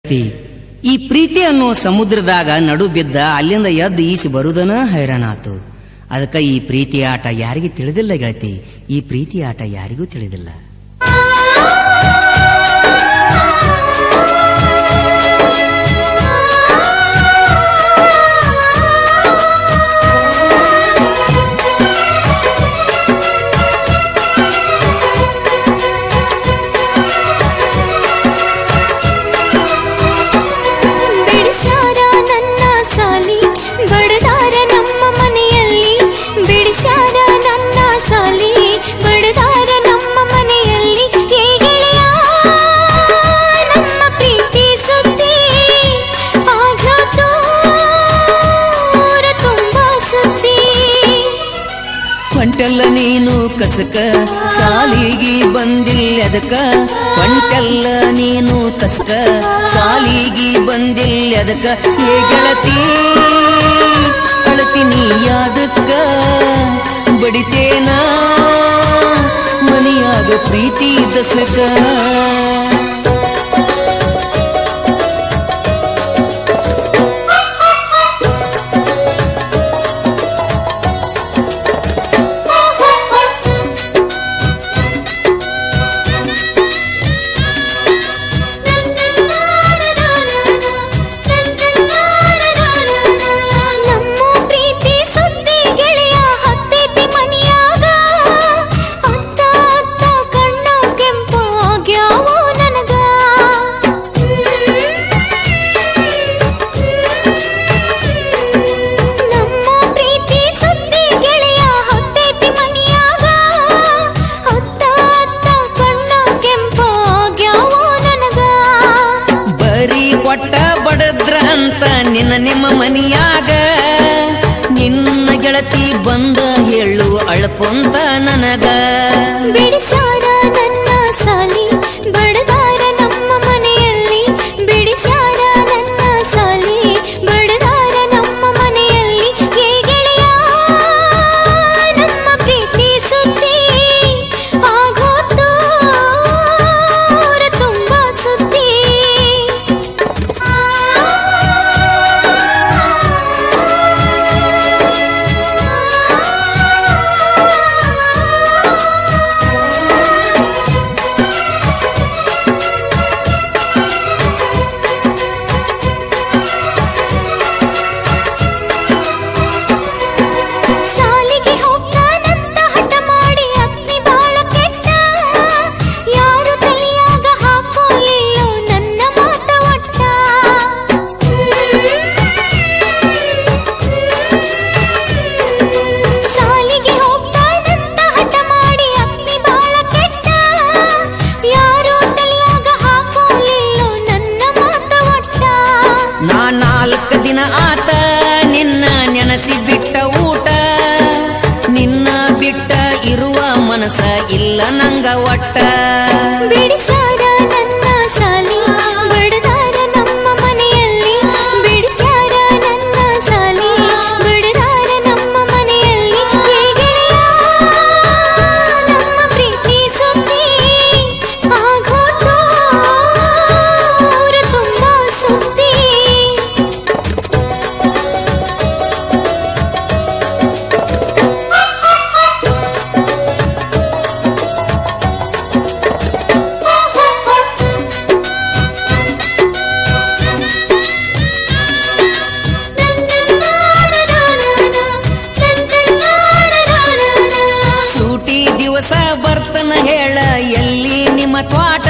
ಈ ಪ್ರೀತಿ ಅನ್ನೋ ಸಮುದ್ರದಾಗ ನಡು ಬಿದ್ದ ಅಲ್ಲಿಂದ ಎದ್ದು ಈಸಿ ಬರುದನ ಹೈರಾಣಾತು. ಅದಕ್ಕ ಈ ಪ್ರೀತಿ ಆಟ ಯಾರಿಗೆ ತಿಳಿದಿಲ್ಲ ಗೆಳತಿ, ಈ ಪ್ರೀತಿ ಆಟ ಯಾರಿಗೂ ತಿಳಿದಿಲ್ಲ. ಹೊಂಟೆಲ್ಲ ನೀನು ಕಸಕ ಸಾಲಿಗೆ ಬಂದಿಲ್ಲದಕ, ಹೊಂಟೆಲ್ಲ ನೀನು ಕಸಕ ಸಾಲಿಗೆ ಬಂದಿಲ್ಲದಕ, ಏ ಗೆಳತಿ ಅಳತೀನಿ ಯಾದಕ್ಕ ಬಡಿತೇನ ಮನಿಯಾಗ ಪ್ರೀತಿ ದಸಕ. ನಿನ್ನ ನಿಮ್ಮ ಮನಿಯಾಗ ನಿನ್ನ ಗೆಳತಿ ಬಂದ ಹೇಳು ಅಳ್ಕೊಂತ ನನಗ, ಬಿಡಿಸಾರ ನನ್ನ ಸಾಲಿ ಬಡದಾರ ನಮ್ಮ ಮನೆಯಲ್ಲಿ, ಬಿಡಿಸಾರ ನನ್ನ ಸಾಲಿ ಬಡದಾರ ನಮ್ಮ ಮನೆಯಲ್ಲಿ, ಏ ಗೆಳೆಯ ನಮ್ಮ ಪ್ರೀತಿ ಸುದ್ದಿ ಆಗೋತು ತುಂಬಾ ಸುದ್ದಿ. ದಿನ ಆತ ನಿನ್ನ ನೆನಸಿ ಬಿಟ್ಟ ಊಟ, ನಿನ್ನ ಬಿಟ್ಟ ಇರುವ ಮನಸ ಇಲ್ಲ ನಂಗ ಒಟ್ಟ, ಬಿಡಿಸಾರ ನನ್ನ ಸಾಲಿ ಬಡದಾರ ನಮ್ಮ ಮನೆಯಲ್ಲಿ, ಬಿಡಿಸಾರ ನನ್ನ ಸಾಲಿ ಬಡದಾರ ನಮ್ಮ ಮನೆಯಲ್ಲಿ, ಏ ಗೆಳೆಯ ನಮ್ಮ ಪ್ರೀತಿ ಸುದ್ದಿ ಆಗೋತು ತುಂಬಾ ಸುದ್ದಿ. ಬರ್ತನ ಹೇಳ ಎಲ್ಲಿ ನಿಮ್ಮ ತ್ವಾಟ,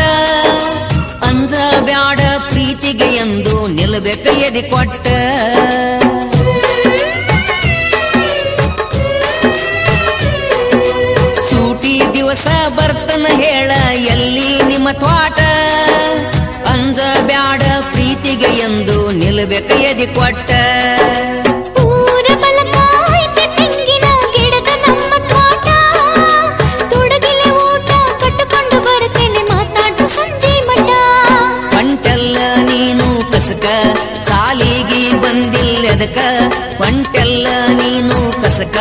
ಅಂಜ ಬ್ಯಾಡ ಪ್ರೀತಿಗೆ ಎಂದು ನಿಲ್ಬೇಕ ಎದಿ ಕೊಟ್ಟ, ಸೂಟಿ ದಿವಸ ಬರ್ತನ ಹೇಳ ಎಲ್ಲಿ ನಿಮ್ಮ ತ್ವಾಟ, ಅಂಜ ಬ್ಯಾಡ ಪ್ರೀತಿಗೆ ಎಂದು ನಿಲ್ಬೇಕ ಎದಿ ಕೊಟ್ಟ, ಸಾಲಿಗೆ ಬಂದಿಲ್ಲದಕ, ಹೊಂಟೆಲ್ಲ ನೀನು ಕಸಕ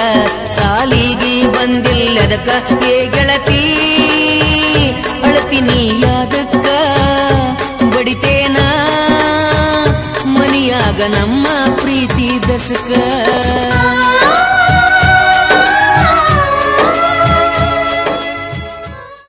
ಸಾಲಿಗೆ ಬಂದಿಲ್ಲದಕ, ಏ ಗೆಳತಿ ಅಳತೀನಿ ಯಾದಕ್ಕ ಬಡಿತೇನ ನಮ್ಮ ಪ್ರೀತಿ ದಸಕ